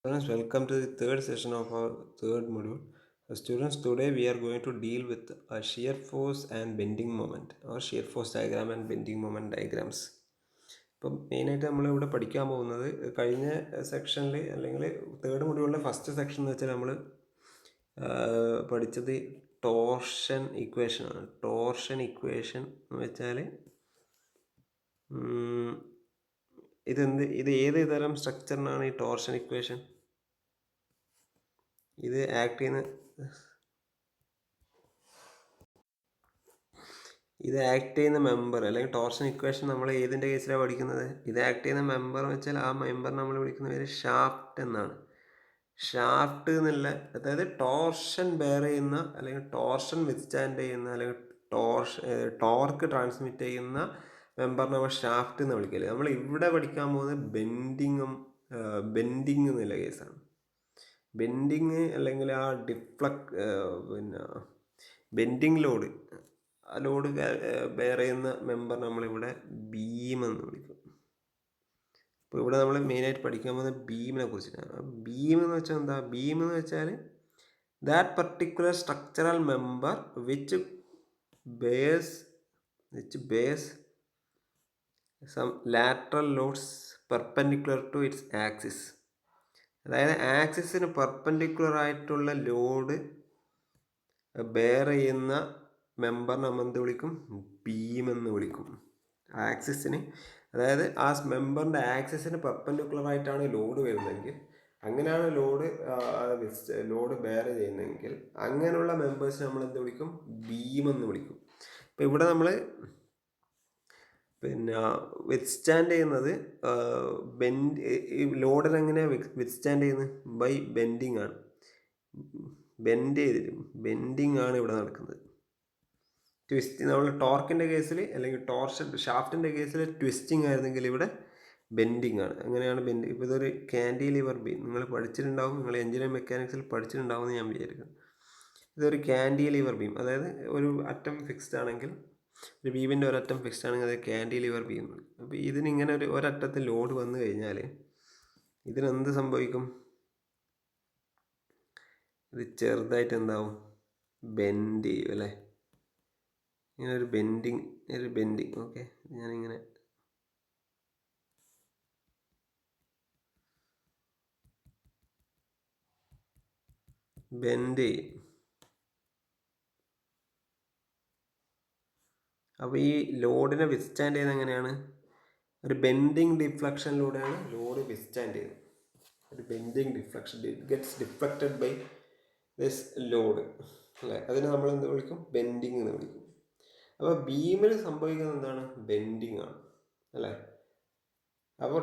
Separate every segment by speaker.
Speaker 1: Students, welcome to the third session of our third module. Students, today we are going to deal with a shear force and bending moment, or shear force diagram and bending moment diagrams. ഇപ്പം മെയിനായിട്ട് നമ്മളിവിടെ പഠിക്കാൻ പോകുന്നത് കഴിഞ്ഞ സെക്ഷനിൽ അല്ലെങ്കിൽ third മൊഡ്യൂളിലെ first section എന്ന് വെച്ചാൽ നമ്മൾ പഠിച്ചത് ടോർഷൻ ഇക്വേഷനാണ്. ടോർഷൻ ഇക്വേഷൻ എന്ന് വെച്ചാൽ ഇത് ഏത് തരം സ്ട്രക്ചറിനാണ് ഈ ടോർഷൻ ഇക്വേഷൻ? ഇത് ആക്ട് ചെയ്യുന്ന മെമ്പർ അല്ലെങ്കിൽ ടോർഷൻ ഇക്വേഷൻ നമ്മൾ ഏതിൻ്റെ കേസിലാണ് പഠിക്കുന്നത്? ഇത് ആക്ട് ചെയ്യുന്ന മെമ്പർ എന്ന് വെച്ചാൽ ആ മെമ്പർ നമ്മൾ വിളിക്കുന്ന പേര് ഷാഫ്റ്റ് എന്നാണ്. ഷാഫ്റ്റ് എന്നുള്ള, അതായത് ടോർഷൻ ബെയർ ചെയ്യുന്ന അല്ലെങ്കിൽ ടോർഷൻ വിത്ത്സ്റ്റാൻഡ് ചെയ്യുന്ന അല്ലെങ്കിൽ ടോർക്ക് ട്രാൻസ്മിറ്റ് ചെയ്യുന്ന മെമ്പറിനെ നമ്മൾ ഷാഫ്റ്റ് എന്ന് വിളിക്കില്ല. നമ്മൾ ഇവിടെ പഠിക്കാൻ പോകുന്നത് ബെൻഡിങ് എന്നുള്ള കേസാണ്. ബെൻഡിങ് അല്ലെങ്കിൽ ആ ബെൻഡിങ് ലോഡ്, ആ ലോഡ് ബെയർ ചെയ്യുന്ന മെമ്പർ നമ്മളിവിടെ ബീം എന്ന് വിളിക്കും. അപ്പോൾ ഇവിടെ നമ്മൾ മെയിനായിട്ട് പഠിക്കാൻ പോകുന്നത് ബീമിനെ കുറിച്ചിട്ടാണ്. ബീം എന്ന് വെച്ചാൽ എന്താ? ബീം എന്ന് വെച്ചാൽ that particular structural member which bears some lateral loads perpendicular to its axis. അതായത് ആക്സിസിന് പെർപെൻഡിക്കുലർ ആയിട്ടുള്ള ലോഡ് ബെയർ ചെയ്യുന്ന മെമ്പർ നമ്മൾ എന്ത് വിളിക്കും? ബീം എന്ന് വിളിക്കും. ആക്സിസിന്, അതായത് ആ മെമ്പറിൻ്റെ ആക്സിസിന് പെർപെൻഡിക്കുലർ ആയിട്ടാണ് ലോഡ് വരുന്നതെങ്കിൽ, അങ്ങനെയാണ് ലോഡ് ബെയർ ചെയ്യുന്നതെങ്കിൽ അങ്ങനെയുള്ള മെമ്പേഴ്സിനെ നമ്മൾ എന്ത് വിളിക്കും? ബീം എന്ന് വിളിക്കും. അപ്പോൾ ഇവിടെ നമ്മൾ വിത്ത്സ്റ്റാൻഡ് ചെയ്യുന്നത് ലോഡിനെ എങ്ങനെയാണ് വിത്ത്സ്റ്റാൻഡ് ചെയ്യുന്നത്? ബൈ ബെൻഡിങ് ആണ്. ബെൻഡിങ് ആണ് ഇവിടെ നടക്കുന്നത്. നമ്മൾ ടോർക്കിൻ്റെ കേസിൽ അല്ലെങ്കിൽ ഷാഫ്റ്റിൻ്റെ കേസിൽ ട്വിസ്റ്റിംഗ് ആയിരുന്നെങ്കിൽ ഇവിടെ ബെൻഡിങ് ആണ്. അങ്ങനെയാണ് ബെൻഡിങ്. ഇപ്പോൾ ഇതൊരു കാൻഡിലിവർ ബീം നിങ്ങൾ പഠിച്ചിട്ടുണ്ടാവും, നിങ്ങൾ എഞ്ചിനീയറിംഗ് മെക്കാനിക്സിൽ പഠിച്ചിട്ടുണ്ടാവും എന്ന് ഞാൻ വിചാരിക്കുന്നു. ഇതൊരു കാൻഡിലിവർ ബീം, അതായത് ഒരു അറ്റം ഫിക്സ്ഡ് ആണെങ്കിൽ, ഒരു ബീമിൻ്റെ ഒരറ്റം ഫിക്സ്ഡ് ആണെങ്കിൽ അത് കാൻഡിലിവർ ബീം. അപ്പോൾ ഇതിനിങ്ങനെ ഒരറ്റത്തിൽ ലോഡ് വന്നു കഴിഞ്ഞാൽ ഇതിനെന്ത് സംഭവിക്കും? ഇത് ചെറുതായിട്ട് എന്താവും? ബെൻഡ് ചെയ്യും അല്ലേ? ഇങ്ങനെ ഒരു ബെൻഡിങ് ഓക്കെ, ഞാനിങ്ങനെ ബെൻഡ് ചെയ്യും. അപ്പോൾ ഈ ലോഡിനെ വിത്ത്സ്റ്റാൻഡ് ചെയ്യുന്നത് എങ്ങനെയാണ്? ഒരു ബെൻഡിങ് ഡിഫ്ലക്ഷനിലൂടെയാണ് ലോഡ് വിത്ത്സ്റ്റാൻഡ് ചെയ്യുന്നത്. ഒരു bending deflection, gets deflected by this load അല്ലേ? അതിനെ നമ്മൾ എന്ത് വിളിക്കും? ബെൻഡിങ് എന്ന് വിളിക്കും. അപ്പോൾ ബീമിൽ സംഭവിക്കുന്നത് എന്താണ്? ബെൻഡിങ് ആണ് അല്ലേ? അപ്പോൾ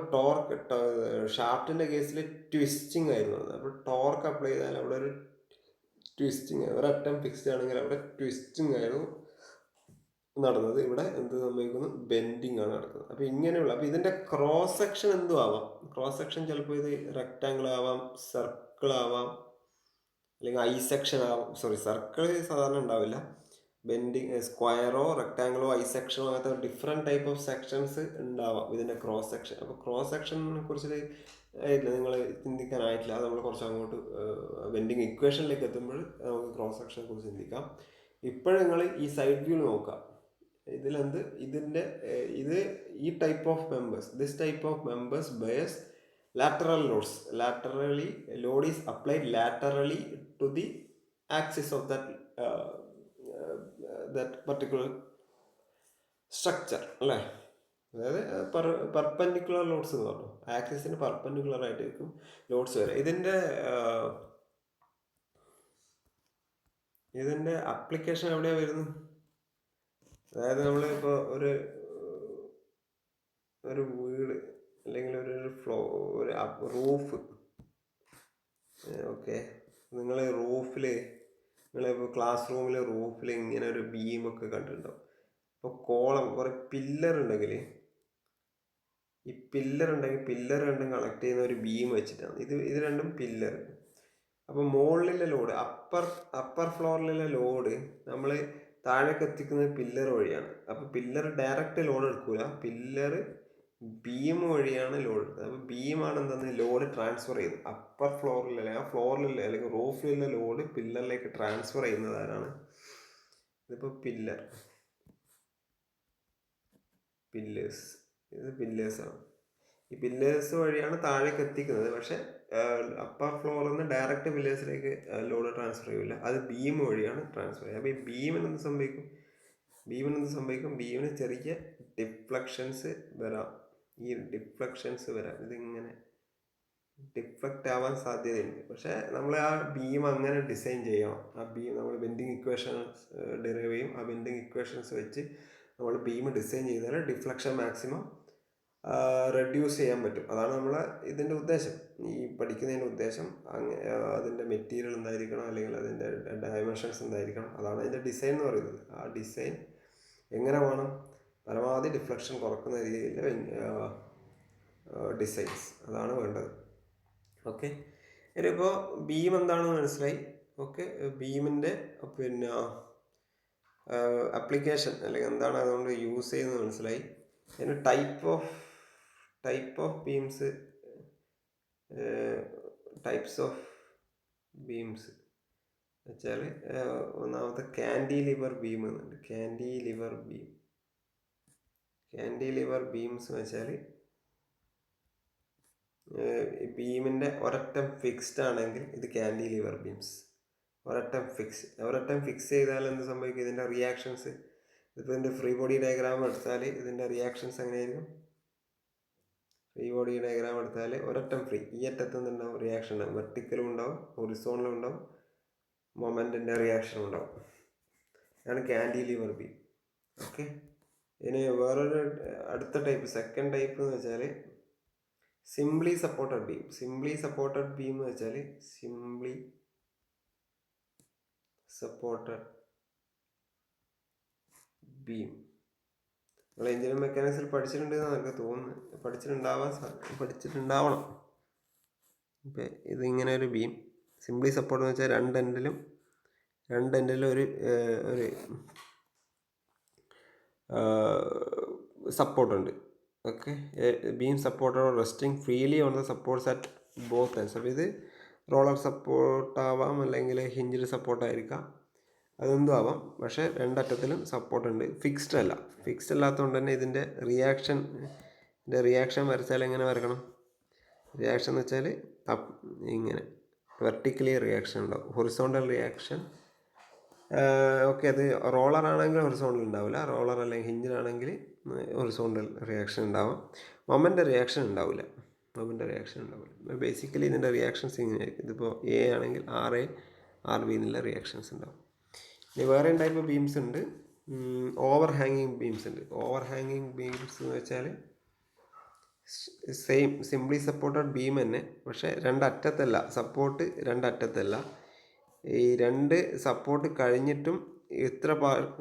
Speaker 1: ഷാഫ്റ്റിൻ്റെ കേസിൽ ട്വിസ്റ്റിംഗ് ആയിരുന്നു. അപ്പോൾ ടോർക്ക് അപ്ലൈ ചെയ്താൽ അവിടെ ഒരു ട്വിസ്റ്റിംഗ്, ഒരറ്റം ഫിക്സ്ഡ് ആണെങ്കിൽ അവിടെ ട്വിസ്റ്റിംഗ് ആയിരുന്നു നടന്നത്. ഇവിടെ എന്ത് സംഭവിക്കുന്നു? ബെൻഡിങ് ആണ് നടക്കുന്നത്. അപ്പോൾ ഇങ്ങനെയുള്ള, അപ്പോൾ ഇതിൻ്റെ ക്രോസ് സെക്ഷൻ എന്തും ആവാം. ക്രോസ് സെക്ഷൻ ചിലപ്പോൾ ഇത് റെക്റ്റാങ്കിൾ ആവാം, സർക്കിൾ ആവാം, അല്ലെങ്കിൽ ഐ സെക്ഷൻ ആവാം. സർക്കിൾ സാധാരണ ഉണ്ടാവില്ല. ബെൻഡിങ് സ്ക്വയറോ റെക്റ്റാങ്കിളോ ഐ സെക്ഷനോ അങ്ങനത്തെ ഡിഫറെൻറ്റ് ടൈപ്പ് ഓഫ് സെക്ഷൻസ് ഉണ്ടാവാം ഇതിൻ്റെ ക്രോസ് സെക്ഷൻ. അപ്പോൾ ക്രോസ് സെക്ഷനെ കുറിച്ച് നിങ്ങൾ ചിന്തിക്കാനായിട്ടില്ല. അത് നമ്മൾ കുറച്ച് അങ്ങോട്ട് ബെൻഡിങ് ഇക്വേഷനിലേക്ക് എത്തുമ്പോൾ നമുക്ക് ക്രോസ് സെക്ഷനെ കുറിച്ച് ചിന്തിക്കാം. ഇപ്പോഴും നിങ്ങൾ ഈ സൈഡ് വ്യൂ നോക്കാം. ഇത് ഈ type of members, this type of members base lateral loads. Load is applied laterally to the axis of that particular structure അല്ലേ? അതായത് പെർപെൻഡിക്കുലർ ലോഡ്സ് എന്ന് പറഞ്ഞു, ആക്സിസിന് പെർപെൻഡിക്കുലർ ആയിട്ടായിരിക്കും ലോഡ്സ് വരെ. ഇതിൻ്റെ അപ്ലിക്കേഷൻ എവിടെയാണ് വരുന്നത്? അതായത് നമ്മളിപ്പോൾ ഒരു വീട് അല്ലെങ്കിൽ ഒരു റൂഫ്, ഓക്കെ, നിങ്ങളിപ്പോൾ ക്ലാസ് റൂമിൽ റൂഫിൽ ഇങ്ങനെ ഒരു ബീമൊക്കെ കണ്ടിട്ടുണ്ടാവും. അപ്പോൾ കുറേ പില്ലർ ഉണ്ടെങ്കിൽ പില്ലർ രണ്ടും കണക്ട് ചെയ്യുന്ന ഒരു ബീം വെച്ചിട്ടാണ് ഇത് രണ്ടും പില്ലർ. അപ്പോൾ മുകളിലെ ലോഡ്, അപ്പർ ഫ്ലോറിലെ ലോഡ് നമ്മൾ താഴേക്ക് എത്തിക്കുന്നത് പില്ലർ വഴിയാണ്. അപ്പോൾ പില്ലർ ഡയറക്റ്റ് ലോഡ് എടുക്കൂല, പില്ലർ ബീം വഴിയാണ് ലോഡ്. അപ്പോൾ ബീമാണ് എന്തെന്ന് ലോഡ് ട്രാൻസ്ഫർ ചെയ്ത് അപ്പർ ഫ്ലോറിൽ അല്ലെങ്കിൽ ആ ഫ്ലോറിൽ അല്ലെങ്കിൽ റൂഫിലുള്ള ലോഡ് പില്ലറിലേക്ക് ട്രാൻസ്ഫർ ചെയ്യുന്നത് ആരാണ്? ഇതിപ്പോൾ പില്ലേഴ്സ്, ഇത് പില്ലേഴ്സാണ്. ഈ പില്ലേഴ്സ് വഴിയാണ് താഴേക്ക് എത്തിക്കുന്നത്. പക്ഷെ അപ്പർ ഫ്ലോറിൽ നിന്ന് ഡയറക്റ്റ് പില്ലേഴ്സിലേക്ക് ലോഡ് ട്രാൻസ്ഫർ ചെയ്യില്ല, അത് ബീം വഴിയാണ് ട്രാൻസ്ഫർ ചെയ്യുക. അപ്പോൾ ഈ ബീമിനെന്ത് സംഭവിക്കും? ബീമിന് ചെറിയ ഡിഫ്ലക്ഷൻസ് വരാം. ഇതിങ്ങനെ ഡിഫ്ലക്റ്റ് ആവാൻ സാധ്യതയുണ്ട്. പക്ഷെ നമ്മൾ ആ ബീം അങ്ങനെ ഡിസൈൻ ചെയ്യണം. ആ ബീം നമ്മൾ ബെൻഡിങ് ഇക്വേഷൻസ് ഡെറൈവ് ചെയ്യും. ആ ബെൻഡിങ് ഇക്വേഷൻസ് വെച്ച് നമ്മൾ ബീം ഡിസൈൻ ചെയ്താൽ ഡിഫ്ലക്ഷൻ മാക്സിമം റെഡ്യൂസ് ചെയ്യാൻ പറ്റും. അതാണ് നമ്മളെ ഇതിൻ്റെ ഉദ്ദേശം, ഈ പഠിക്കുന്നതിൻ്റെ ഉദ്ദേശം. അതിൻ്റെ മെറ്റീരിയൽ എന്തായിരിക്കണം, അല്ലെങ്കിൽ അതിൻ്റെ ഡയമെൻഷൻസ് എന്തായിരിക്കണം, അതാണ് അതിൻ്റെ ഡിസൈൻ എന്ന് പറയുന്നത്. ആ ഡിസൈൻ എങ്ങനെ വേണം? പരമാവധി ഡിഫ്ലക്ഷൻ കുറക്കുന്ന രീതിയിൽ ഡിസൈൻസ്, അതാണ് വേണ്ടത്. ഓക്കെ, ഇനിയിപ്പോൾ ബീം എന്താണെന്ന് മനസ്സിലായി. ഓക്കെ, ബീമിൻ്റെ പിന്നെ ആപ്ലിക്കേഷൻ അല്ലെങ്കിൽ എന്താണ് അതുകൊണ്ട് യൂസ് ചെയ്യുന്നത് മനസ്സിലായി. അതിന് type of beams, types of beams വെച്ചാൽ ഒന്നാമത്തെ ക്യാൻഡിലിവർ ബീം എന്നുണ്ട്. ക്യാൻഡിലിവർ ബീംസ് എന്ന് വെച്ചാൽ ബീമിൻ്റെ ഒരറ്റം ഫിക്സ്ഡ് ആണെങ്കിൽ ഇത് ക്യാൻഡിലിവർ ബീംസ്. ഒരറ്റം ഫിക്സ് ചെയ്താൽ എന്ത് സംഭവിക്കും? ഇതിൻ്റെ റിയാക്ഷൻസ്, ഇതിപ്പോൾ ഇതിൻ്റെ ഫ്രീ ബോഡി ഡയഗ്രാം എടുത്താൽ ഇതിൻ്റെ റിയാക്ഷൻസ് എങ്ങനെയായിരിക്കും? ഫ്രീ ബോഡി ഡയഗ്രാം എടുത്താൽ ഒരറ്റം ഫ്രീ, ഈ അറ്റത്ത് നിന്നുണ്ടാവും റിയാക്ഷൻ ഉണ്ടാവും, വെർട്ടിക്കലും ഉണ്ടാവും, ഹൊറിസോണലും ഉണ്ടാവും, മൊമെൻറ്റിൻ്റെ റിയാക്ഷൻ ഉണ്ടാവും. അതാണ് ക്യാൻഡിലിവർ ബീം. ഓക്കെ, ഇനി വേറൊരു അടുത്ത ടൈപ്പ്, സെക്കൻഡ് ടൈപ്പ് എന്ന് വെച്ചാൽ സിംപ്ലി സപ്പോർട്ടഡ് ബീം. എന്ന് വെച്ചാൽ നിങ്ങൾ എഞ്ചിനീയറിംഗ് മെക്കാനിക്സിൽ പഠിച്ചിട്ടുണ്ടെന്ന് എനിക്ക് തോന്നുന്നു, പഠിച്ചിട്ടുണ്ടാവണം. ഇപ്പം ഇതിങ്ങനെ ഒരു ബീം സിംപ്ലി സപ്പോർട്ട് എന്ന് വെച്ചാൽ രണ്ട് എൻഡിലും ഒരു സപ്പോർട്ടുണ്ട്. Okay, beam supported resting freely on the supports at both ends. അപ്പോൾ ഇത് റോളർ സപ്പോർട്ടാവാം, അല്ലെങ്കിൽ ഹിഞ്ചിഡ് സപ്പോർട്ടായിരിക്കാം, അതെന്തും ആവാം. പക്ഷേ രണ്ടറ്റത്തിലും സപ്പോർട്ടുണ്ട്. ഫിക്സ്ഡ് അല്ലാത്തതുകൊണ്ട് തന്നെ ഇതിൻ്റെ റിയാക്ഷൻ വരച്ചാൽ എങ്ങനെ വരക്കണം? റിയാക്ഷൻ എന്ന് വെച്ചാൽ ഇങ്ങനെ വെർട്ടിക്കലി റിയാക്ഷൻ ഉണ്ടാവും, ഹൊറിസോണ്ടൽ റിയാക്ഷൻ. ഓക്കെ, അത് റോളർ ആണെങ്കിൽ ഹൊറിസോണ്ടൽ ഉണ്ടാവില്ല, റോളർ അല്ലെങ്കിൽ ഹിഞ്ചിനാണെങ്കിൽ ഹൊറിസോണ്ടൽ റിയാക്ഷൻ ഉണ്ടാവാം. മൊമെൻ്റ് റിയാക്ഷൻ ഉണ്ടാവില്ല. ബേസിക്കലി ഇതിൻ്റെ റിയാക്ഷൻസ് ഇങ്ങനെയായിരിക്കും. ഇതിപ്പോൾ എ ആണെങ്കിൽ RB എന്നുള്ള റിയാക്ഷൻസ് ഉണ്ടാവും. ഇനി വേറെയും ടൈപ്പ് ബീംസ് ഉണ്ട്. ഓവർ ഹാങ്ങിങ് ബീംസ് എന്ന് വെച്ചാൽ സെയിം സിംപ്ലി സപ്പോർട്ടഡ് ബീം തന്നെ, പക്ഷേ സപ്പോർട്ട് രണ്ടറ്റത്തല്ല. ഈ രണ്ട് സപ്പോർട്ട് കഴിഞ്ഞിട്ടും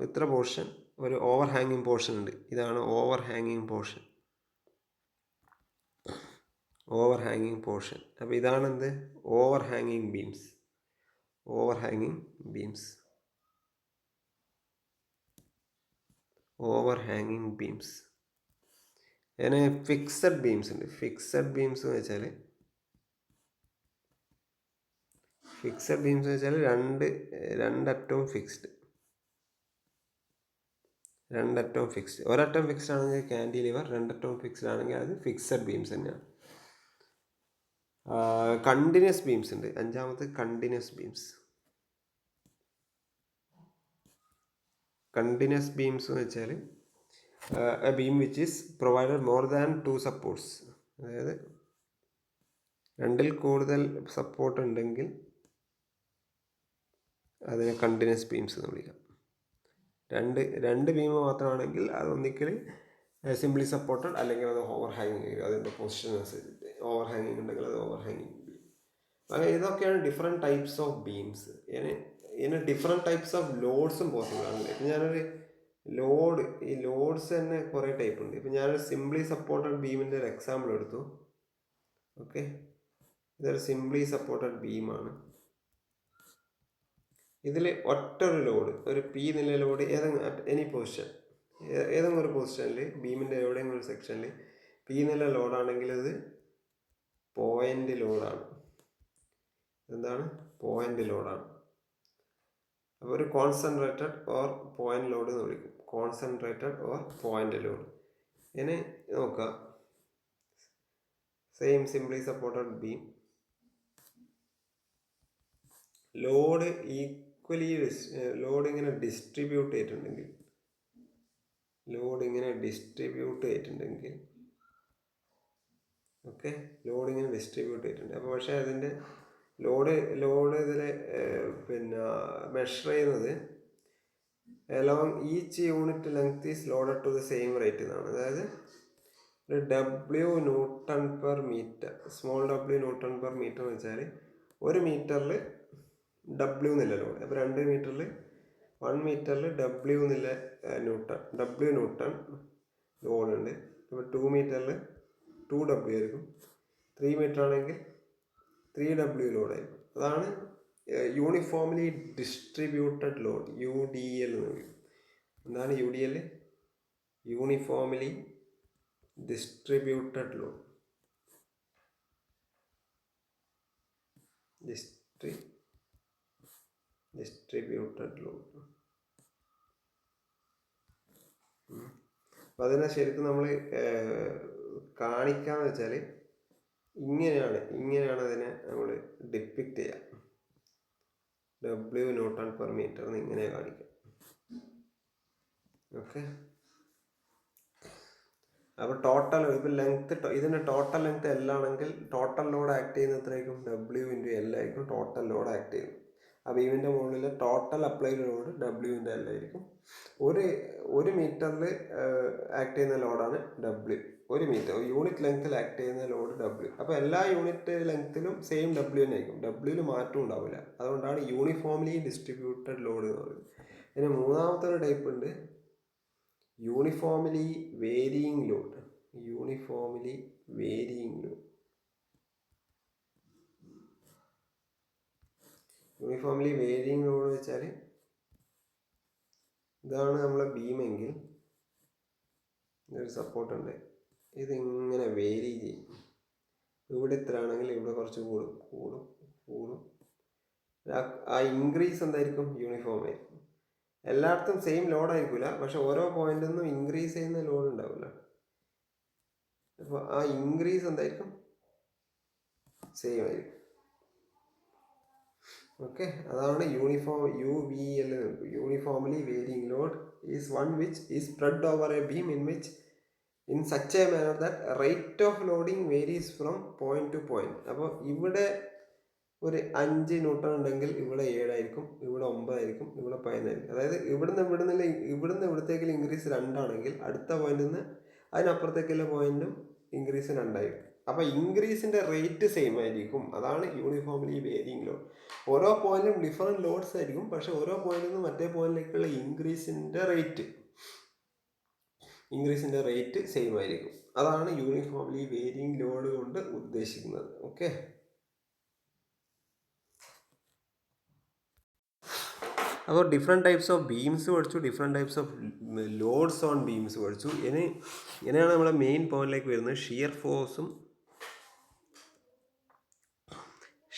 Speaker 1: ഇത്ര പോർഷൻ ഒരു ഓവർ ഹാങ്ങിങ് പോർഷൻ ഉണ്ട്. ഇതാണ് ഓവർ ഹാങ്ങിങ് പോർഷൻ. അപ്പോൾ ഇതാണ് എന്ത്? ഓവർ ഹാങ്ങിങ് ബീംസ്. അതിന് ഫിക്സഡ് ബീംസ് ഉണ്ട്. എന്ന് വെച്ചാൽ രണ്ടറ്റവും ഫിക്സ്ഡ്. ഒരറ്റം ഫിക്സ്ഡ് ആണെങ്കിൽ ക്യാൻഡിലിവർ, രണ്ടറ്റവും ഫിക്സ്ഡ് ആണെങ്കിൽ അത് ഫിക്സഡ് ബീംസ് തന്നെയാണ്. കണ്ടിന്യൂസ് ബീംസ് ഉണ്ട്. അഞ്ചാമത്തെ കണ്ടിന്യൂസ് ബീംസ് എന്ന് വെച്ചാൽ A beam which is provided more than 2 supports. അതായത് രണ്ടിൽ കൂടുതൽ സപ്പോർട്ട് ഉണ്ടെങ്കിൽ അതിനെ കണ്ടിന്യൂസ് ബീംസ് എന്ന് വിളിക്കാം. രണ്ട് ബീം മാത്രമാണെങ്കിൽ അത് ഒന്നിക്കൽ സിംപ്ലി സപ്പോർട്ടഡ്, അല്ലെങ്കിൽ അത് ഓവർ ഹാങ്ങിങ്. അതിൻ്റെ പൊസിഷൻ അനുസരിച്ച് ഓവർ ഹാങ്ങിങ് ഉണ്ടെങ്കിൽ അത് ഓവർ ഹാങ്ങിങ് ബീം. അങ്ങനെ ഇതൊക്കെയാണ് ഡിഫറെൻറ്റ് ടൈപ്സ് ഓഫ് ബീംസ്. ഇനി ഡിഫറെൻറ്റ് ടൈപ്സ് ഓഫ് ലോഡ്സും പോസിബിൾ ആണ്. ഇപ്പം ഞാനൊരു ഈ ലോഡ്സ് തന്നെ കുറേ ടൈപ്പ് ഉണ്ട്. ഇപ്പം ഞാനൊരു സിംപ്ലി സപ്പോർട്ടഡ് ബീമിൻ്റെ ഒരു എക്സാമ്പിൾ എടുത്തു. ഓക്കെ, ഇതൊരു സിംപ്ലി സപ്പോർട്ടഡ് ബീമാണ്. ഇതിൽ ഒറ്റൊരു ലോഡ്, ഒരു P എന്നുള്ള ലോഡ് ഏതെങ്കിലും ഒരു പൊസിഷനിൽ ബീമിൻ്റെ എവിടെയെങ്കിലും ഒരു സെക്ഷനിൽ പി എന്നുള്ള ലോഡാണെങ്കിൽ ഇത് പോയിന്റ് ലോഡാണ്. എന്താണ്? പോയിന്റ് ലോഡാണ്. അപ്പോൾ ഒരു കോൺസെൻട്രേറ്റഡ് ഓർ പോയിന്റ് ലോഡ് എന്ന് വിളിക്കും. Concentrated or point load. ഇനി നോക്കുക, same simply supported beam, load equally load ഇങ്ങനെ ഡിസ്ട്രിബ്യൂട്ട് ചെയ്തിട്ടുണ്ടെങ്കിൽ ഓക്കെ, ലോഡ് ഇങ്ങനെ ഡിസ്ട്രിബ്യൂട്ട് ചെയ്തിട്ടുണ്ട്. അപ്പോൾ പക്ഷേ അതിൻ്റെ ലോഡ് ഇതിൽ പിന്നെ മെഷർ ചെയ്യുന്നത് along each unit length is loaded to the same rate എന്നാണ്. അതായത് ഒരു W newton per metre, small W newton per metre എന്ന് വെച്ചാൽ ഒരു മീറ്ററിൽ ഡബ്ല്യു എന്നില്ല ലോഡ്. അപ്പോൾ 2 മീറ്ററിൽ 1 മീറ്ററിൽ ഡബ്ല്യു എന്നില്ല ഡബ്ല്യു ന്യൂട്ടൺ ലോഡുണ്ട്. ഇപ്പോൾ 2 മീറ്ററിൽ 2 ഡബ്ല്യു ആയിരിക്കും. 3 മീറ്റർ ആണെങ്കിൽ 3 ഡബ്ല്യു ലോഡായിരിക്കും. അതാണ് യൂണിഫോംലി ഡിസ്ട്രിബ്യൂട്ടഡ് ലോഡ്, UDL എന്ന് പറയും. എന്താണ് UDL? Uniformly distributed load. Distributed load. അപ്പം അതിനെ ശരിക്കും നമ്മൾ കാണിക്കാന്ന് വെച്ചാൽ ഇങ്ങനെയാണ് അതിനെ നമ്മൾ ഡിപ്പിക്റ്റ് ചെയ്യുക. ഡബ്ല്യു ന്യൂട്ടൺ പെർ മീറ്റർ എന്ന് ഇങ്ങനെ കാണിക്കാം. ഓക്കെ, അപ്പോൾ ടോട്ടൽ ഇപ്പോൾ ലെങ്ത്, ഇതിൻ്റെ ടോട്ടൽ ലെങ്ത് L ആണെങ്കിൽ ടോട്ടൽ ലോഡ് ആക്ട് ചെയ്യുന്ന എത്രയായിരിക്കും? W × L ആയിരിക്കും ടോട്ടൽ ലോഡ് ആക്ട് ചെയ്യുന്നത്. ആ ബീമിൻ്റെ മുകളിൽ total applied load W × L ആയിരിക്കും. ഒരു മീറ്ററിൽ ആക്ട് ചെയ്യുന്ന ലോഡാണ് W. 1 മീറ്റർ യൂണിറ്റ് ലെങ്ത്തിൽ ആക്ട് ചെയ്യുന്ന ലോഡ് W. അപ്പോൾ എല്ലാ യൂണിറ്റ് ലെങ്ത്തിലും സെയിം W തന്നെ ആയിരിക്കും, Wയിൽ മാറ്റം ഉണ്ടാവില്ല. അതുകൊണ്ടാണ് യൂണിഫോംലി ഡിസ്ട്രിബ്യൂട്ടഡ് ലോഡ് എന്ന് പറയുന്നത്. പിന്നെ മൂന്നാമത്തെ ഒരു ടൈപ്പ് ഉണ്ട്, uniformly varying load. Uniformly varying load എന്ന് വെച്ചാൽ ഇതാണ് നമ്മളെ ബീമെങ്കിൽ ഒരു സപ്പോർട്ട് ഉണ്ട്, ഇതിങ്ങനെ വേരി ചെയ്യും. ഇവിടെ ഇത്ര ആണെങ്കിൽ ഇവിടെ കുറച്ച് കൂടും. ആ ഇൻക്രീസ് എന്തായിരിക്കും? യൂണിഫോം ആയിരിക്കും. എല്ലായിടത്തും സെയിം ലോഡ് ആയിരിക്കില്ല, പക്ഷെ ഓരോ പോയിന്റിൽ നിന്നും ഇൻക്രീസ് ചെയ്യുന്ന ലോഡ് ഉണ്ടാവില്ല. അപ്പോൾ ആ ഇൻക്രീസ് എന്തായിരിക്കും? സെയിം ആയിരിക്കും. ഓക്കെ, അതാണ് UVL. Uniformly varying Lord is one which is spread over A beam in such a manner that rate of loading varies from point to point. അപ്പോൾ ഇവിടെ ഒരു 5 ന്യൂട്ടൺ ഉണ്ടെങ്കിൽ ഇവിടെ 7 ആയിരിക്കും, ഇവിടെ 9 ആയിരിക്കും, ഇവിടെ 11 ആയിരിക്കും. അതായത് ഇവിടുന്ന് ഇവിടത്തേക്കുള്ള ഇൻക്രീസ് 2 ആണെങ്കിൽ അടുത്ത പോയിന്റിൽ നിന്ന് അതിനപ്പുറത്തേക്കുള്ള പോയിന്റും ഇൻക്രീസ് 2 ആയിരിക്കും. അപ്പോൾ ഇൻക്രീസിൻ്റെ റേറ്റ് സെയിം ആയിരിക്കും. അതാണ് യൂണിഫോംലി വേരിയിങ് ലോഡ്. ഓരോ പോയിന്റിലും ഡിഫറെൻറ്റ് ലോഡ്സ് ആയിരിക്കും, പക്ഷെ ഓരോ പോയിന്റിൽ നിന്ന് മറ്റേ പോയിന്റിലേക്കുള്ള ഇൻക്രീസിൻ്റെ റേറ്റ് സെയിം ആയിരിക്കും. അതാണ് യൂണിഫോംലി വേരിയിങ് ലോഡ് കൊണ്ട് ഉദ്ദേശിക്കുന്നത്. ഓക്കെ, അപ്പോൾ ഡിഫറെൻറ്റ് ടൈപ്സ് ഓഫ് ബീംസ് പഠിച്ചു, different types of loads on beams പഠിച്ചു. ഇനിയാണ് നമ്മളെ മെയിൻ പോയിന്റിലേക്ക് വരുന്നത്.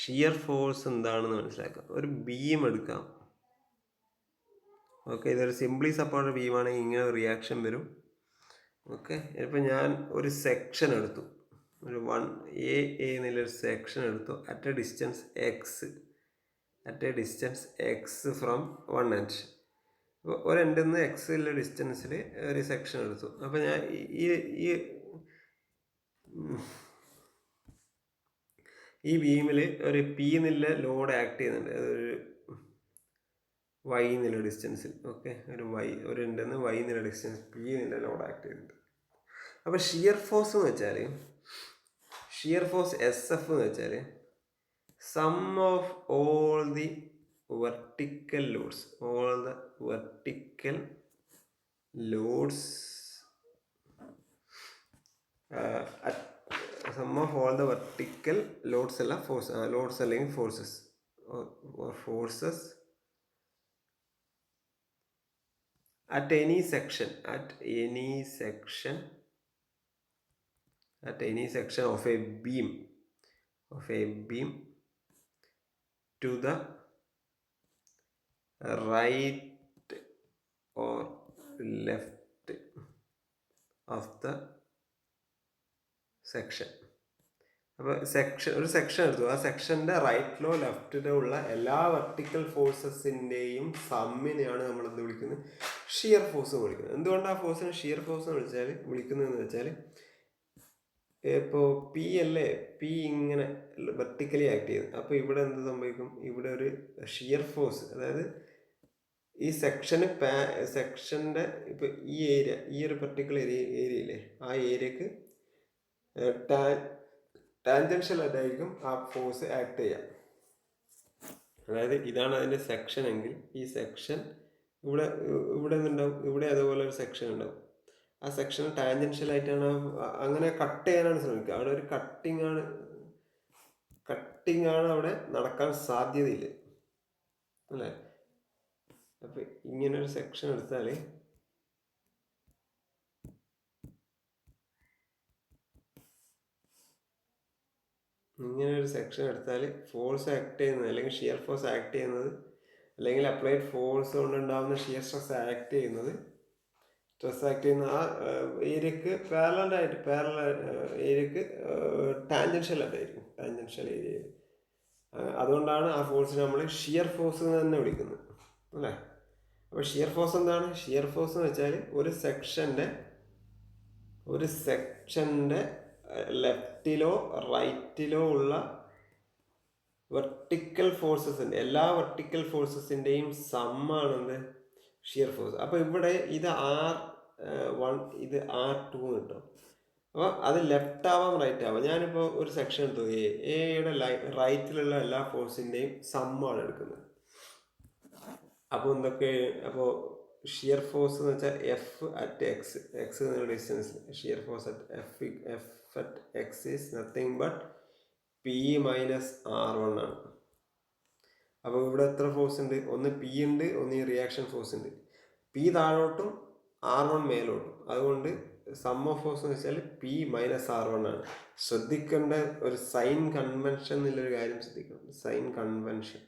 Speaker 1: ഷിയർ ഫോഴ്സ് എന്താണെന്ന് മനസ്സിലാക്കാം. ഒരു ബീം എടുക്കാം. ഓക്കെ, ഇതൊരു സിംപ്ലി സപ്പോർട്ടഡ് ബീമാണെങ്കിൽ ഇങ്ങനെ ഒരു റിയാക്ഷൻ വരും. ഓക്കെ, ഇപ്പം ഞാൻ ഒരു സെക്ഷൻ എടുത്തു, ഒരു 1A എന്നുള്ളൊരു സെക്ഷൻ എടുത്തു at A distance X from 1 end. അപ്പോൾ ഒരു എൻഡിൽ നിന്ന് എക്സ് ഉള്ള ഡിസ്റ്റൻസിൽ ഒരു സെക്ഷൻ എടുത്തു. അപ്പോൾ ഞാൻ ഈ ബീമിൽ ഒരു P എന്നുള്ള ലോഡ് ആക്ട് ചെയ്യുന്നുണ്ട്, അതൊരു Y എന്നുള്ള ഡിസ്റ്റൻസിൽ. ഓക്കെ, ഒരു എൻഡിൽ നിന്ന് Y എന്നുള്ള ഡിസ്റ്റൻസ് P എന്നുള്ള ലോഡ് ആക്ട് ചെയ്യുന്നുണ്ട്. അപ്പോൾ ഷിയർ ഫോഴ്സ് എന്ന് വെച്ചാൽ SF എന്ന് വെച്ചാൽ sum of all the vertical loads sum of all the vertical loads അല്ല ലോഡ്സ് അല്ലെങ്കിൽ forces at any section at any section of a beam to the right or left of the section. അപ്പോൾ ഒരു section എടുത്തു. ആ സെക്ഷൻ്റെ റൈറ്റിലോ ലെഫ്റ്റിലോ ഉള്ള എല്ലാ vertical ഫോഴ്സസിൻ്റെയും സമ്മിനെയാണ് നമ്മൾ എന്ത് വിളിക്കുന്നത്? ഷിയർ ഫോഴ്സ് എന്ന് വിളിക്കുന്നത്. എന്തുകൊണ്ട് ആ ഫോഴ്സിനെ ഷിയർ ഫോഴ്സ് എന്ന് വിളിക്കുന്നതെന്ന് വെച്ചാൽ ഇപ്പോൾ പി അല്ലേ, പി ഇങ്ങനെ വെർട്ടിക്കലി ആക്ട് ചെയ്യുന്നത്. അപ്പോൾ ഇവിടെ എന്ത് സംഭവിക്കും? ഇവിടെ ഒരു ഷിയർ ഫോഴ്സ്, അതായത് ഈ സെക്ഷൻ്റെ ഇപ്പോൾ ഈ ഏരിയ, ഈ ഒരു പർട്ടിക്കുലർ ഏരിയയില്ലേ, ആ ഏരിയക്ക് ടാൻജൻഷ്യൽ ആയിട്ടായിരിക്കും ആ ഫോഴ്സ് ആക്ട് ചെയ്യുക. അതായത് ഇതാണ് അതിൻ്റെ സെക്ഷൻ എങ്കിൽ ഈ സെക്ഷൻ ഇവിടെ നിന്നുണ്ടാവും, ഇവിടെ അതുപോലെ ഒരു സെക്ഷൻ ഉണ്ടാവും. ആ സെക്ഷൻ ടാൻജൻഷ്യൽ ആയിട്ടാണ് അങ്ങനെ കട്ട് ചെയ്യാനാണ് ശ്രമിക്കുക. അവിടെ ഒരു കട്ടിങ് ആണ് അവിടെ നടക്കാൻ സാധ്യതയില്ല അല്ലേ. അപ്പം ഇങ്ങനൊരു സെക്ഷൻ എടുത്താൽ ഫോഴ്സ് ആക്ട് ചെയ്യുന്നത്, അല്ലെങ്കിൽ ഷിയർ ഫോഴ്സ് ആക്ട് ചെയ്യുന്നത്, അല്ലെങ്കിൽ അപ്ലൈഡ് ഫോഴ്സ് കൊണ്ടുണ്ടാകുന്ന ഷിയർ സ്ട്രെസ് ആക്ട് ചെയ്യുന്നത് ആ ഏരിയക്ക് ഏരിയക്ക് ടാൻജൻഷ്യൽ ഏരിയയിൽ. അതുകൊണ്ടാണ് ആ ഫോഴ്സിനെ നമ്മൾ ഷിയർ ഫോഴ്സ് എന്ന് തന്നെ വിളിക്കുന്നത് അല്ലേ. അപ്പോൾ ഷിയർ ഫോഴ്സ് എന്താണ്? ഷിയർ ഫോഴ്സ് എന്ന് വെച്ചാൽ ഒരു സെക്ഷൻ്റെ ലെഫ്റ്റിലോ റൈറ്റിലോ ഉള്ള വെർട്ടിക്കൽ ഫോഴ്സസിൻ്റെ എല്ലാ വെർട്ടിക്കൽ ഫോഴ്സസിൻ്റെയും സമ്മാണെന്ത്? Shear force. അപ്പോൾ ഇവിടെ ഇത് R1 ഇത് R2 കിട്ടും. അപ്പോൾ അത് ലെഫ്റ്റ് ആവാം റൈറ്റ് ആവാം. ഞാനിപ്പോൾ ഒരു സെക്ഷൻ എടുത്തു, എയുടെ റൈറ്റിലുള്ള എല്ലാ ഫോഴ്സിൻ്റെയും സമ്മാണ് എടുക്കുന്നത്. അപ്പോൾ ഷിയർ ഫോഴ്സ് എന്ന് വെച്ചാൽ എഫ് അറ്റ് എക്സ് എന്നുള്ള ഡിസ്റ്റൻസിൽ shear force at F at x is nothing but P minus R1 ആണ്. അപ്പോൾ ഇവിടെ എത്ര ഫോഴ്സ് ഉണ്ട്? ഒന്ന് പി ഉണ്ട്, ഒന്ന് റിയാക്ഷൻ ഫോഴ്സ് ഉണ്ട്. പി താഴോട്ടും R1 മേലോട്ടും. അതുകൊണ്ട് സം ഓഫ് ഫോഴ്സ് എന്ന് വെച്ചാൽ പി മൈനസ് R1 ആണ്. ശ്രദ്ധിക്കേണ്ട ഒരു സൈൻ കൺവെൻഷൻ എന്നുള്ളൊരു കാര്യം ശ്രദ്ധിക്കണം. സൈൻ കൺവെൻഷൻ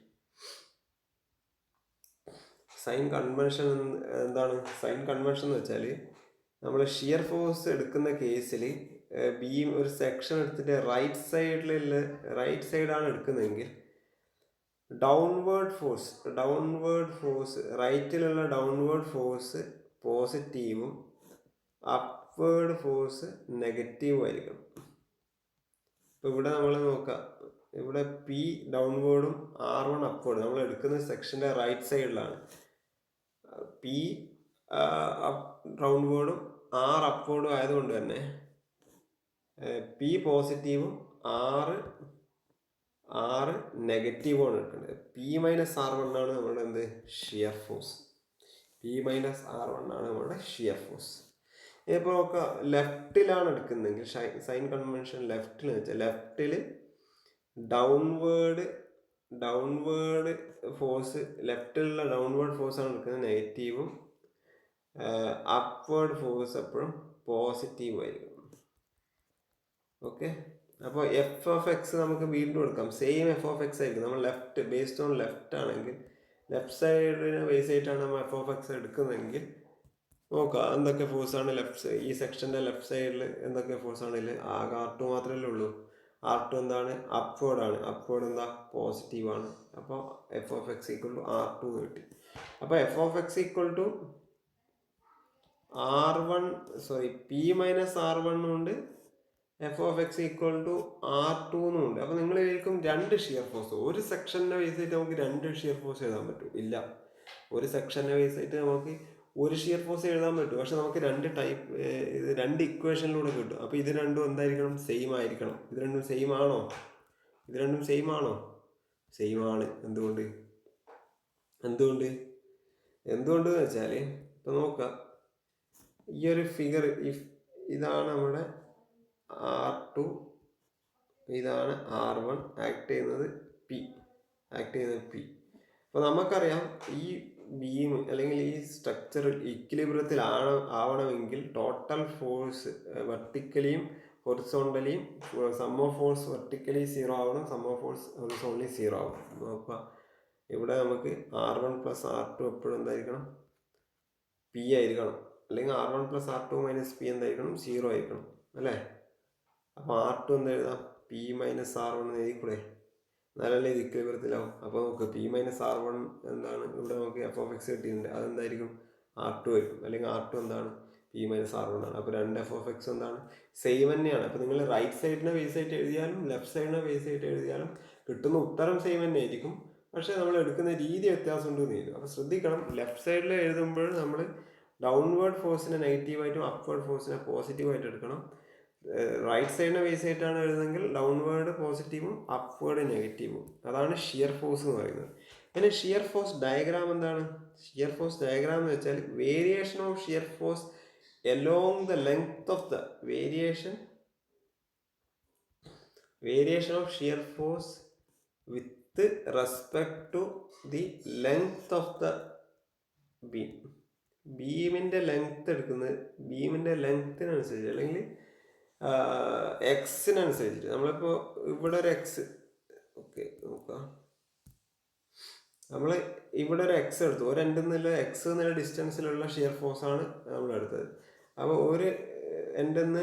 Speaker 1: എന്താണ്? സൈൻ കൺവെൻഷൻ എന്ന് വെച്ചാൽ നമ്മൾ ഷിയർ ഫോഴ്സ് എടുക്കുന്ന കേസിൽ ബീം ഒരു സെക്ഷൻ എടുത്തിട്ട് റൈറ്റ് സൈഡാണ് എടുക്കുന്നതെങ്കിൽ ഡൗൺവേർഡ് ഫോഴ്സ് റൈറ്റിലുള്ള ഡൗൺവേർഡ് ഫോഴ്സ് പോസിറ്റീവും അപ്വേർഡ് ഫോഴ്സ് നെഗറ്റീവും ആയിരിക്കണം. ഇപ്പോൾ ഇവിടെ നമ്മൾ നോക്കാം, ഇവിടെ പി ഡൗൺവേർഡും R1 അപ്വേർഡും. നമ്മൾ എടുക്കുന്ന സെക്ഷൻ്റെ റൈറ്റ് സൈഡിലാണ്. പി ഡൗൺവേർഡും R അപ്വേർഡും ആയതുകൊണ്ട് തന്നെ പി പോസിറ്റീവും R നെഗറ്റീവുമാണ് എടുക്കേണ്ടത്. പി മൈനസ് R1 ആണ് നമ്മുടെ എന്ത്? Shear force. ഇപ്പോൾ ഒക്കെ ലെഫ്റ്റിലാണ് എടുക്കുന്നതെങ്കിൽ സൈൻ കൺവെൻഷൻ ലെഫ്റ്റിൽ വെച്ചാൽ ലെഫ്റ്റിൽ ഡൗൺവേർഡ് ഫോഴ്സ്, ലെഫ്റ്റിലുള്ള ഡൗൺവേർഡ് ഫോഴ്സാണ് എടുക്കുന്നത് നെഗറ്റീവും, അപ്വേർഡ് ഫോഴ്സ് എപ്പോഴും പോസിറ്റീവും ആയിരിക്കും. ഓക്കെ. അപ്പോൾ എഫ് ഓഫ് എക്സ് നമുക്ക് വീണ്ടും എടുക്കാം. സെയിം എഫ് ഓഫ് എക്സ് ആയിരിക്കും. നമ്മൾ ബേസ്ഡ് ഓൺ ലെഫ്റ്റ് ആണെങ്കിൽ ലെഫ്റ്റ് സൈഡിനെ ബേസ് ആയിട്ടാണ് നമ്മൾ എഫ് ഓഫ് എക്സ് എടുക്കുന്നതെങ്കിൽ നോക്കാം എന്തൊക്കെ ഫോഴ്സാണ് ഈ സെക്ഷൻ്റെ ലെഫ്റ്റ് സൈഡിൽ എന്തൊക്കെ ഫോഴ്സാണ്. ആകെ R2 മാത്രമല്ലേ ഉള്ളൂ. R2 എന്താണ്? അപ്വേർഡ് എന്താ? പോസിറ്റീവാണ്. അപ്പോൾ F of X equal to R2 കിട്ടി. അപ്പോൾ F of X equal to P minus R1 ഉണ്ട്, F of X equal to R2 എന്നുണ്ട്. അപ്പോൾ നിങ്ങൾ വിചാരിക്കും രണ്ട് ഷിയർ ഫോഴ്സ്, ഒരു സെക്ഷൻ്റെ ബേസ് ആയിട്ട് നമുക്ക് രണ്ട് ഷിയർ ഫോഴ്സ് എഴുതാൻ പറ്റും? ഇല്ല. ഒരു സെക്ഷൻ്റെ ബേസ് ആയിട്ട് നമുക്ക് ഒരു ഷിയർ ഫോഴ്സ് എഴുതാൻ പറ്റും, പക്ഷെ നമുക്ക് രണ്ട് ഇക്വേഷനിലൂടെ കിട്ടും. അപ്പോൾ ഇത് രണ്ടും എന്തായിരിക്കണം? സെയിം ആയിരിക്കണം. ഇത് രണ്ടും സെയിം ആണോ? സെയിം ആണ്. എന്തുകൊണ്ട് വെച്ചാൽ ഇപ്പം നോക്കാം, ഈ ഒരു ഫിഗർ ഇതാണ് നമ്മുടെ R2, ഇതാണ് R1 ആക്ട് ചെയ്യുന്നത് പി. അപ്പോൾ നമുക്കറിയാം ഈ ബീം അല്ലെങ്കിൽ ഈ സ്ട്രക്ചർ ഇക്വിലിബ്രിയത്തിൽ ആവണമെങ്കിൽ ടോട്ടൽ ഫോഴ്സ് വെർട്ടിക്കലിയും ഹൊറിസോണ്ടലിയും സം ഓഫ് ഫോഴ്സ് വെർട്ടിക്കലി 0 ആവണം, സം ഓഫ് ഫോഴ്സ് ഹൊറിസോണ്ടലി 0 ആവണം. നോക്കുക, ഇവിടെ നമുക്ക് R1 + R2 എപ്പോഴും എന്തായിരിക്കണം? P ആയിരിക്കണം. അല്ലെങ്കിൽ R1 + R2 - P എന്തായിരിക്കണം? 0 ആയിരിക്കണം അല്ലേ? അപ്പോൾ R2 എന്താ എഴുതാം? P - R1 എന്ന് എഴുതിക്കൂടെ? എന്നാലല്ലേ ഇത് ഇക്വിലിബ്രിയത്തിലാവും. അപ്പോൾ നമുക്ക് P - R1 എന്താണ്? ഇവിടെ നമുക്ക് f(x) കിട്ടിയിട്ടുണ്ട്. അതെന്തായിരിക്കും? R2 ആയിരിക്കും. അല്ലെങ്കിൽ R2 എന്താണ്? P - R1 ആണ്. അപ്പോൾ രണ്ട് f(x) എന്താണ്? സെയിം തന്നെയാണ്. അപ്പോൾ നിങ്ങൾ റൈറ്റ് സൈഡിനെ ബേസ് ആയിട്ട് എഴുതിയാലും ലെഫ്റ്റ് സൈഡിനെ ബേസ് ആയിട്ട് എഴുതിയാലും കിട്ടുന്ന ഉത്തരം സെയിം തന്നെ ആയിരിക്കും. പക്ഷേ നമ്മൾ എടുക്കുന്ന രീതി വ്യത്യാസമുണ്ട് എന്ന് എഴുതും. അപ്പോൾ ശ്രദ്ധിക്കണം, ലെഫ്റ്റ് സൈഡിൽ എഴുതുമ്പോൾ നമ്മൾ ഡൗൺവേർഡ് ഫോഴ്സിനെ നെഗറ്റീവായിട്ടും അപ്വേർഡ് ഫോഴ്സിനെ പോസിറ്റീവായിട്ട് എടുക്കണം. റൈറ്റ് സൈഡിനെ ബേസ് ആയിട്ടാണ് എഴുതുന്നതെങ്കിൽ ഡൗൺവേർഡ് പോസിറ്റീവും അപ്വേർഡ് നെഗറ്റീവും. അതാണ് ഷിയർ ഫോഴ്സ് എന്ന് പറയുന്നത്. പിന്നെ ഷിയർ ഫോഴ്സ് ഡയഗ്രാം എന്താണ്? ഷിയർ ഫോഴ്സ് ഡയഗ്രാം എന്ന് വെച്ചാൽ variation of shear force along the length of the variation of shear force with respect to the length of the beam. ബീമിൻ്റെ ലെങ്ത്ത് എടുക്കുന്നത് ബീമിൻ്റെ ലെങ്ത്തിനനുസരിച്ച് അല്ലെങ്കിൽ എക്സിനനുസരിച്ചിട്ട്. നമ്മളിപ്പോൾ ഇവിടെ ഒരു എക്സ്, ഓക്കെ നോക്കാം, നമ്മൾ ഇവിടെ ഒരു എക്സ് എടുത്തു. ഒരു എൻഡിൽ നിന്നുള്ള എക്സ് എന്നുള്ള ഡിസ്റ്റൻസിലുള്ള ഷിയർ ഫോഴ്സാണ് നമ്മൾ എടുത്തത്. അപ്പോൾ ഒരു എൻഡിൽ നിന്ന്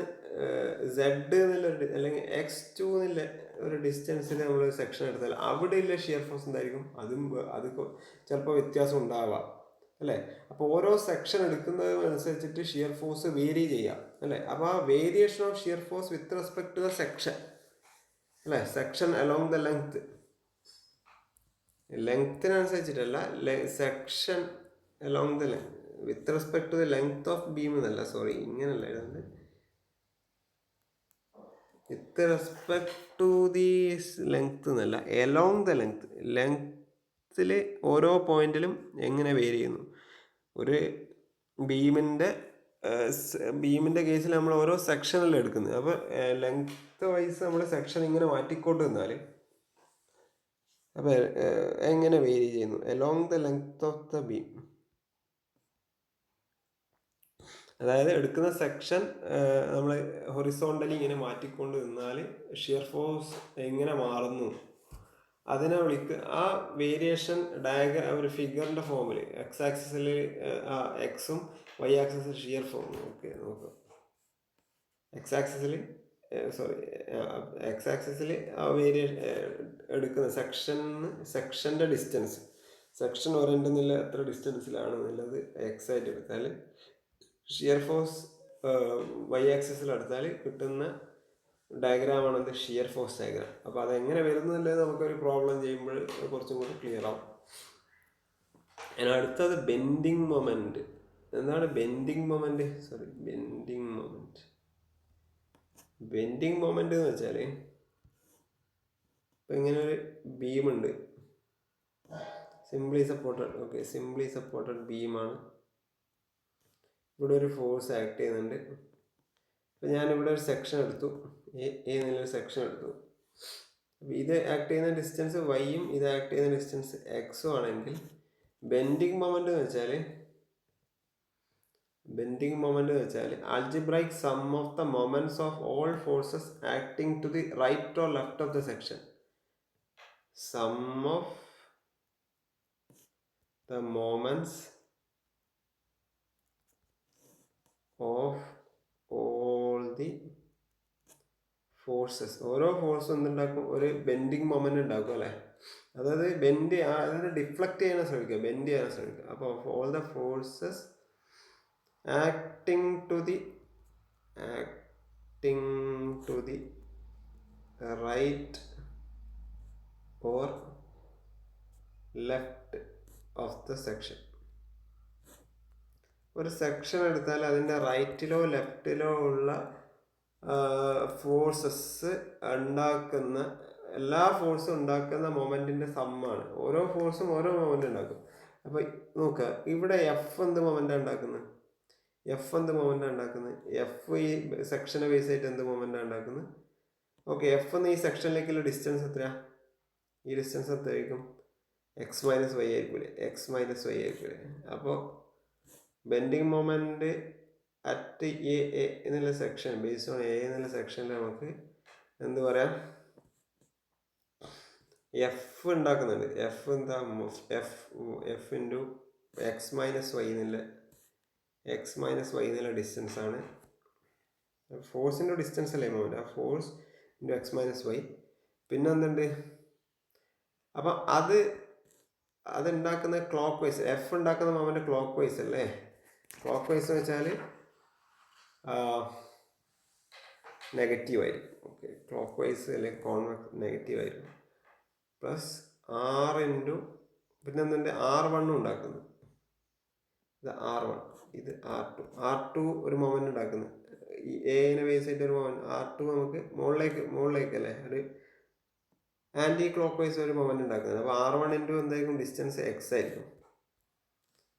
Speaker 1: സെഡ് എന്നുള്ള അല്ലെങ്കിൽ x2 എന്നുള്ള ഒരു ഡിസ്റ്റൻസിൽ നമ്മൾ സെക്ഷൻ എടുത്താൽ അവിടെയുള്ള ഷിയർ ഫോഴ്സ് എന്തായിരിക്കും? അത് ചിലപ്പോൾ വ്യത്യാസം ഉണ്ടാവാം അല്ലേ? അപ്പോൾ ഓരോ സെക്ഷൻ എടുക്കുന്നതനുസരിച്ചിട്ട് ഷിയർ ഫോഴ്സ് വേരി ചെയ്യാം അല്ലേ? അപ്പോൾ ആ variation of shear force with respect to the section അല്ലേ? സെക്ഷൻ അലോങ് ദ ലെങ്ത്തിനനുസരിച്ചിട്ടല്ല, section along the with respect to the length of beam എന്നല്ല, സോറി ഇങ്ങനല്ല എഴുതുന്നത്, with respect to the length എന്നല്ല, എലോങ് ദ ലെങ്ത്തിൽ ഓരോ പോയിന്റിലും എങ്ങനെ വേരി ചെയ്യുന്നു. ഒരു ബീമിൻ്റെ കേസിൽ നമ്മൾ ഓരോ സെക്ഷനല്ലേ എടുക്കുന്നത്. അപ്പോൾ ലെങ്ത് വൈസ് നമ്മൾ സെക്ഷൻ ഇങ്ങനെ മാറ്റിക്കൊണ്ട് നിന്നാൽ അപ്പോൾ എങ്ങനെ വേരി ചെയ്യുന്നു? Along the length of the beam, അതായത് എടുക്കുന്ന സെക്ഷൻ നമ്മൾ ഹൊറിസോണ്ടലി ഇങ്ങനെ മാറ്റിക്കൊണ്ട് നിന്നാൽ ഷിയർ ഫോഴ്സ് എങ്ങനെ മാറുന്നു അതിനെ ആ വേരിയേഷൻ ഒരു ഫിഗറിൻ്റെ ഫോമിൽ എക്സ് ആക്സിസിൽ എക്സും വൈ ആക്സിസിൽ ഷിയർ ഫോം, ഓക്കെ നോക്കാം, എക്സ് ആക്സിസിൽ ആ വേരിയേഷൻ എടുക്കുന്ന സെക്ഷൻ്റെ ഡിസ്റ്റൻസ്, സെക്ഷൻ ഒരെണ്ട്ന്നില്ല എത്ര ഡിസ്റ്റൻസിലാണ് എന്നുള്ളത് എക്സ് ആയിട്ട് എടുത്താൽ, ഷിയർ ഫോഴ്സ് വൈ ആക്സിസിൽ എടുത്താൽ കിട്ടുന്ന ഡയഗ്രാമാണത് ഷിയർ ഫോഴ്സ് ഡയഗ്രാം. അപ്പോൾ അതെങ്ങനെ വരുന്നില്ലേ നമുക്കൊരു പ്രോബ്ലം ചെയ്യുമ്പോൾ കുറച്ചും കൂടി ക്ലിയർ ആവും. ഇനി അടുത്തത് ബെൻഡിങ് മൊമെൻറ്റ്. എന്താണ് ബെൻഡിങ് മൊമെൻറ്റ്? ബെൻഡിങ് മൊമെൻറ്റ് എന്ന് വെച്ചാൽ ഇപ്പം ഇങ്ങനെ ഒരു ബീമുണ്ട്, സിംപ്ലി സപ്പോർട്ടഡ് ബീമാണ്. ഇവിടെ ഒരു ഫോഴ്സ് ആക്ട് ചെയ്യുന്നുണ്ട്. ഇപ്പം ഞാനിവിടെ ഒരു സെക്ഷൻ എടുത്തു, എന്നുള്ളൊരു സെക്ഷൻ എടുത്തു. അപ്പോൾ ഇത് ആക്ട് ചെയ്യുന്ന ഡിസ്റ്റൻസ് വൈയും ഇത് ആക്ട് ചെയ്യുന്ന ഡിസ്റ്റൻസ് എക്സും ആണെങ്കിൽ ബെൻഡിങ് മൊമെൻ്റ് എന്ന് വെച്ചാൽ algebraic sum of the moments of all forces acting to the right or left of the section. Sum of the moments of all the forces, ഓരോ ഫോഴ്സും എന്തുണ്ടാക്കും? ഒരു ബെൻഡിങ് മൊമെന്റ് ഉണ്ടാക്കും അല്ലേ? അതായത് അതിനെ ഡിഫ്ലക്റ്റ് ചെയ്യാൻ ശ്രമിക്കുക, അപ്പോൾ all the forces acting to the right or left of the section. ഒരു സെക്ഷൻ എടുത്താൽ അതിൻ്റെ റൈറ്റിലോ ലെഫ്റ്റിലോ ഉള്ള ഫോഴ്സസ് ഉണ്ടാക്കുന്ന എല്ലാ ഫോഴ്സും ഉണ്ടാക്കുന്ന മൊമെൻറ്റിൻ്റെ സമ്മാണ്. ഓരോ ഫോഴ്സും ഓരോ മൊമെൻ്റ് ഉണ്ടാക്കും. അപ്പോൾ നോക്കുക, ഇവിടെ എഫ് എന്ത് മൊമെൻ്റാണ് ഉണ്ടാക്കുന്നത്? എഫ് ഈ സെക്ഷനെ ബേസ് ആയിട്ട് എന്ത് മൊമെൻ്റാണ് ഉണ്ടാക്കുന്നത്? ഓക്കെ, എഫ് എന്ന് ഈ സെക്ഷനിലേക്കുള്ള ഡിസ്റ്റൻസ് എത്രയാണ്? ഈ ഡിസ്റ്റൻസ് എത്രയായിരിക്കും? എക്സ് മൈനസ് വൈ ആയിരിക്കില്ലേ? അപ്പോൾ ബെൻഡിങ് മൊമെൻ്റ് അറ്റ് എ എന്നുള്ള സെക്ഷൻ, ബേസ്ഡ് ഓൺ എ എന്നുള്ള സെക്ഷനിൽ നമുക്ക് എന്ത് പറയാം, എഫ് ഉണ്ടാക്കുന്നുണ്ട്. എഫ് എന്താ, F into x minus y എന്നുള്ള ഡിസ്റ്റൻസ് ആണ്. ഫോഴ്സിൻ്റെ ഡിസ്റ്റൻസ് അല്ലേ മൊമെൻറ്റ്, ആ force into x minus y. പിന്നെ എന്തുണ്ട്, അപ്പം അതുണ്ടാക്കുന്ന ക്ലോക്ക് വൈസ്, എഫ് ഉണ്ടാക്കുന്ന മൊമെൻറ്റ് ക്ലോക്ക് വൈസ് അല്ലേ. ക്ലോക്ക് വൈസ് എന്ന് വെച്ചാൽ നെഗറ്റീവ് ആയിരിക്കും. ഓക്കെ, ക്ലോക്ക് വൈസ് അല്ലെങ്കിൽ കോൺവെക്സ് നെഗറ്റീവ് ആയിരിക്കും. പ്ലസ് ആർ ഇൻറ്റു പിന്നെ എന്തുണ്ട്, R1 ഉണ്ടാക്കുന്നു. ഇത് R1, ഇത് R2 ഒരു മൊമെൻ്റ് ഉണ്ടാക്കുന്നു. ഈ എനെ ബേസ് ചെയ്തിട്ട് ഒരു മൊമെൻ്റ് R2 നമുക്ക് മുകളിലേക്ക് അല്ലേ, ഒരു ആൻറ്റി ക്ലോക്ക് വൈസ് ഒരു മൊമെൻ്റ് ഉണ്ടാക്കുന്നത്. അപ്പോൾ R1 ഇൻറ്റു എന്തായിരിക്കും, ഡിസ്റ്റൻസ് എക്സ് ആയിരിക്കും.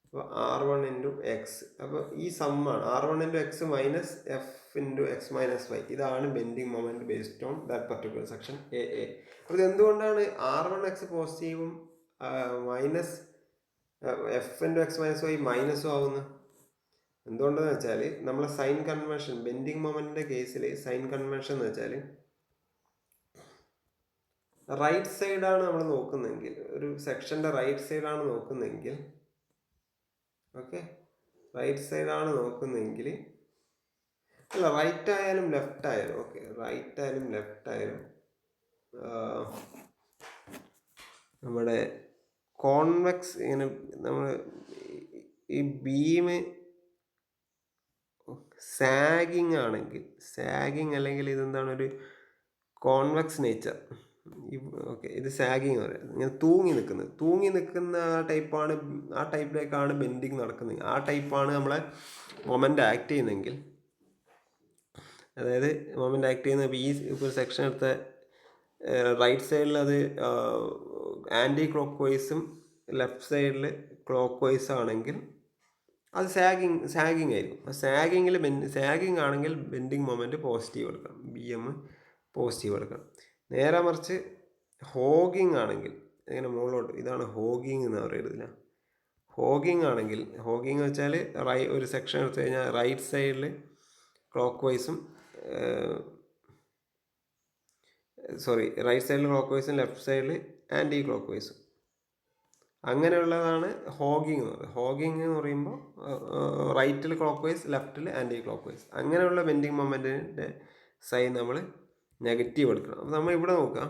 Speaker 1: അപ്പോൾ R1 ഇൻറ്റു എക്സ്, അപ്പോൾ ഈ സമ്മാണ് R1 into x minus F into x minus y. ഇതാണ് bending moment based on that particular section A. അപ്പോൾ ഇതെന്തുകൊണ്ടാണ് R1 എക്സ് പോസിറ്റീവും minus F into x minus y മൈനസും ആവുന്നത്? എന്തുകൊണ്ടെന്ന് വെച്ചാൽ നമ്മളെ സൈൻ കൺവെൻഷൻ, ബെൻഡിങ് മൊമെൻറ്റിൻ്റെ കേസിൽ സൈൻ കൺവെൻഷൻ എന്ന് വെച്ചാൽ റൈറ്റ് സൈഡാണ് നമ്മൾ നോക്കുന്നതെങ്കിൽ, ഒരു സെക്ഷൻ്റെ റൈറ്റ് സൈഡാണ് നോക്കുന്നതെങ്കിൽ, ഓക്കെ, റൈറ്റ് സൈഡാണ് നോക്കുന്നതെങ്കിൽ, അല്ല റൈറ്റ് ആയാലും ലെഫ്റ്റ് ആയാലും, ഓക്കെ, റൈറ്റ് ആയാലും ലെഫ്റ്റ് ആയാലും നമ്മുടെ കോൺവെക്സ് ഇങ്ങനെ നമ്മൾ ഈ ബീം സാഗിങ് ആണെങ്കിൽ, സാഗിങ് അല്ലെങ്കിൽ ഇതെന്താണ്, ഒരു കോൺവെക്സ് നേച്ചർ. ഓക്കെ, ഇത് സാഗിങ് എന്ന് പറയുന്നത് ഇങ്ങനെ തൂങ്ങി നിൽക്കുന്ന ആ ടൈപ്പിലേക്കാണ് ബെൻഡിങ് നടക്കുന്നത്. ആ ടൈപ്പാണ് നമ്മളെ മൊമെൻ്റ് ആക്ട് ചെയ്യുന്നതെങ്കിൽ, അതായത് മൊമെൻ്റ് ആക്ട് ചെയ്യുന്ന ഇപ്പോൾ സെക്ഷൻ എടുത്ത റൈറ്റ് സൈഡിൽ അത് ആൻറ്റി ക്ലോക്ക് വൈസും ലെഫ്റ്റ് സൈഡിൽ ക്ലോക്ക് വൈസ് ആണെങ്കിൽ അത് സാഗിങ് ആയിരിക്കും. സാഗിങ് ആണെങ്കിൽ ബെൻഡിങ് മൊമെൻറ്റ് പോസിറ്റീവ് എടുക്കണം, BM പോസിറ്റീവ് എടുക്കണം. നേരെ മറിച്ച് ഹോഗിങ് ആണെങ്കിൽ, ഇങ്ങനെ മുകളിലോട്ട്, ഇതാണ് ഹോഗിങ് എന്ന് പറയുന്നത്. ഹോഗിങ് ആണെങ്കിൽ, ഹോഗിങ് വെച്ചാൽ ഒരു സെക്ഷൻ എടുത്തു കഴിഞ്ഞാൽ റൈറ്റ് സൈഡിൽ ക്ലോക്ക് വൈസും റൈറ്റ് സൈഡിൽ ക്ലോക്ക് വൈസും ലെഫ്റ്റ് സൈഡിൽ ആൻറ്റി ക്ലോക്ക് വൈസും, അങ്ങനെയുള്ളതാണ് ഹോഗിങ് എന്ന് പറയുന്നത്. ഹോഗിങ് എന്ന് പറയുമ്പോൾ റൈറ്റിൽ ക്ലോക്ക് വൈസ്, ലെഫ്റ്റിൽ ആൻറ്റി ക്ലോക്ക് വൈസ്, അങ്ങനെയുള്ള ബെൻഡിങ് മൊമെൻറ്റിൻ്റെ സൈൻ നമ്മൾ നെഗറ്റീവ് എടുക്കണം. അപ്പോൾ നമ്മൾ ഇവിടെ നോക്കാം,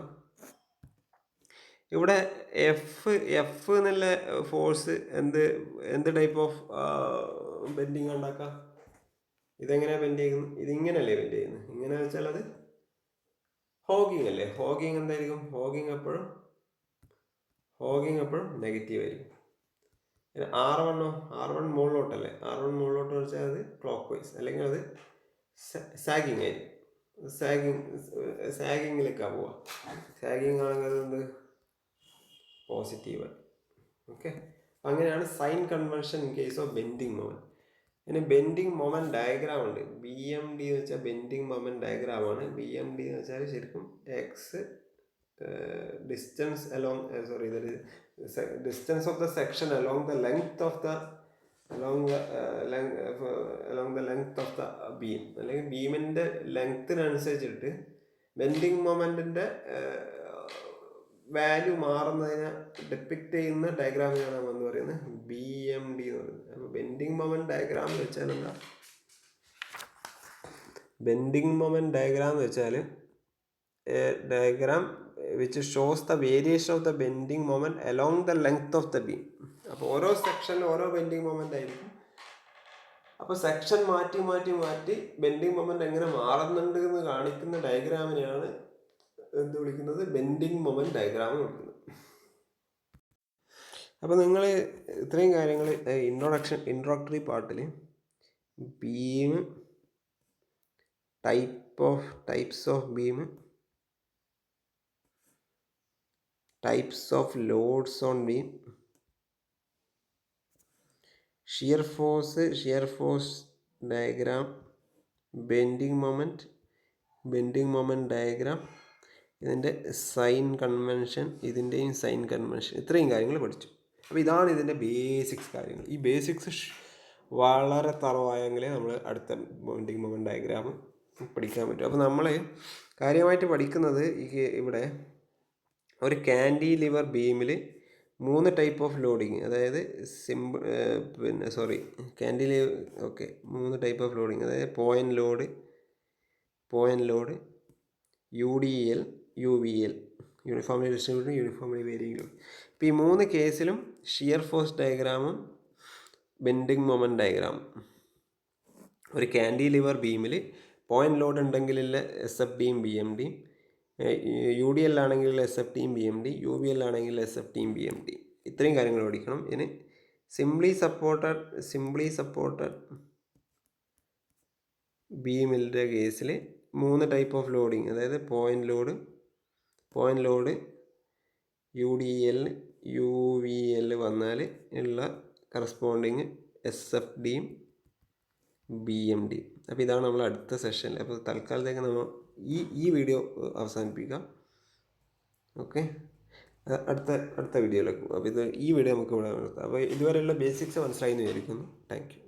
Speaker 1: ഇവിടെ എഫ് എന്നുള്ള ഫോഴ്സ് എന്ത് ടൈപ്പ് ഓഫ് ബെൻഡിങ് ഉണ്ടാക്കാം. ഇതെങ്ങനെയാണ് ബെൻഡ് ചെയ്യുന്നത്, ഇതിങ്ങനെയല്ലേ ബെൻഡ് ചെയ്യുന്നത്. ഇങ്ങനെ വെച്ചാൽ അത് ഹോഗിങ് അല്ലേ. ഹോഗിങ് എന്തായിരിക്കും, ഹോഗിങ് എപ്പോഴും നെഗറ്റീവ് ആയിരിക്കും. R1 മുകളിലോട്ടല്ലേ, R1 മുകളിലോട്ട് വെച്ചാൽ അത് ക്ലോക്ക് വൈസ്, അല്ലെങ്കിൽ അത് സാഗിങ് ആയിരിക്കും. സാഗിങ്ങിലേക്കാണ് പോവുക. സാഗിങ് ആണെങ്കിൽ അതുകൊണ്ട് പോസിറ്റീവ്. ഓക്കെ, അങ്ങനെയാണ് sign convention in case of bending moment. ഇനി ബെൻഡിങ് മൊമെൻറ്റ് ഡയഗ്രാം ഉണ്ട്. BMD എന്ന് വെച്ചാൽ ബെൻഡിങ് മൊമെൻറ്റ് ഡയഗ്രാമാണ്. BMD എന്ന് വെച്ചാൽ ശരിക്കും X distance distance of the section along the length of the beam, അല്ലെങ്കിൽ ബീമിൻ്റെ ലെങ്ത്തിനനുസരിച്ചിട്ട് ബെൻഡിങ് മൊമെൻറ്റിൻ്റെ വാല്യൂ മാറുന്നതിനെ ഡെപ്പിക്റ്റ് ചെയ്യുന്ന ഡയഗ്രാമിനാണ് നമ്മൾ എന്ന് പറയുന്നത് BMD എന്ന് പറയുന്നത്. അപ്പോൾ ബെൻഡിങ് മൊമെൻറ്റ് ഡയഗ്രാം എന്ന് വെച്ചാൽ എന്താ, ബെൻഡിങ് മൊമെൻറ്റ് ഡയഗ്രാം എന്ന് വെച്ചാൽ diagram which shows the variation of the bending moment along the length of the beam. അപ്പോൾ ഓരോ സെക്ഷനിലും ഓരോ ബെൻഡിങ് മൊമെൻ്റ് ആയിരിക്കും. അപ്പോൾ സെക്ഷൻ മാറ്റി ബെൻഡിങ് മൊമെൻറ്റ് എങ്ങനെ മാറുന്നുണ്ട് എന്ന് കാണിക്കുന്ന ഡയഗ്രാമിനെയാണ് എന്ത് വിളിക്കുന്നത്, ബെൻഡിങ് മൊമെൻറ്റ് ഡയഗ്രാം എന്ന് വിളിക്കുന്നത്. അപ്പോൾ നിങ്ങൾ ഇത്രയും കാര്യങ്ങൾ ഇൻട്രോഡക്ടറി പാർട്ടിൽ beam, types of beam, types of loads on beam, shear force diagram, bending moment diagram, ഇതിൻ്റെ സൈൻ കൺവെൻഷൻ, ഇതിൻ്റെയും സൈൻ കൺവെൻഷൻ, ഇത്രയും കാര്യങ്ങൾ പഠിച്ചു. അപ്പോൾ ഇതാണ് ഇതിൻ്റെ ബേസിക്സ് കാര്യങ്ങൾ. ഈ ബേസിക്സ് വളരെ തറവായെങ്കിലേ നമ്മൾ അടുത്ത ബെൻഡിങ് മൊമെൻറ്റ് ഡയഗ്രാം പഠിക്കാൻ പറ്റും. അപ്പോൾ നമ്മൾ കാര്യമായിട്ട് പഠിക്കുന്നത് ഇവിടെ ഒരു കാൻഡിലിവർ ബീമിൽ 3 ടൈപ്പ് ഓഫ് ലോഡിങ്, അതായത് കാൻഡിലിവർ 3 ടൈപ്പ് ഓഫ് ലോഡിങ്, അതായത് point load, UDL, UVL, uniformly distributed, uniformly varying load. ഇപ്പോൾ ഈ 3 കേസിലും ഷിയർ ഫോഴ്സ് ഡയഗ്രാമും ബെൻഡിങ് മൊമെൻറ്റ് ഡയഗ്രാമും. ഒരു കാൻഡിലിവർ ബീമിൽ പോയിന്റ് ലോഡ് ഉണ്ടെങ്കിലുള്ള SFDയും BMDയും, UDL ആണെങ്കിൽ SFDയും BMD, UVL ആണെങ്കിൽ SFDയും BMD. ഇത്രയും കാര്യങ്ങൾ പഠിക്കണം. ഇനി സിംപ്ലി സപ്പോർട്ടഡ് ബീമിൻ്റെ കേസിൽ 3 ടൈപ്പ് ഓഫ് ലോഡിങ്, അതായത് പോയിന്റ് ലോഡ്, UDL, UVL വന്നാൽ ഉള്ള കറസ്പോണ്ടിങ് SFDയും BMD. അപ്പോൾ ഇതാണ് നമ്മൾ അടുത്ത സെഷനിൽ. അപ്പോൾ തൽക്കാലത്തേക്ക് നമ്മൾ ഈ വീഡിയോ അവസാനിപ്പിക്കാം. ഓക്കെ, അടുത്ത വീഡിയോയിലേക്ക്. അപ്പോൾ ഈ വീഡിയോ നമുക്ക് ഇവിടെ നിർത്താം. അപ്പോൾ ഇതുവരെയുള്ള ബേസിക്സ് മനസ്സിലായി എന്ന് വിചാരിക്കുന്നു. Thank you.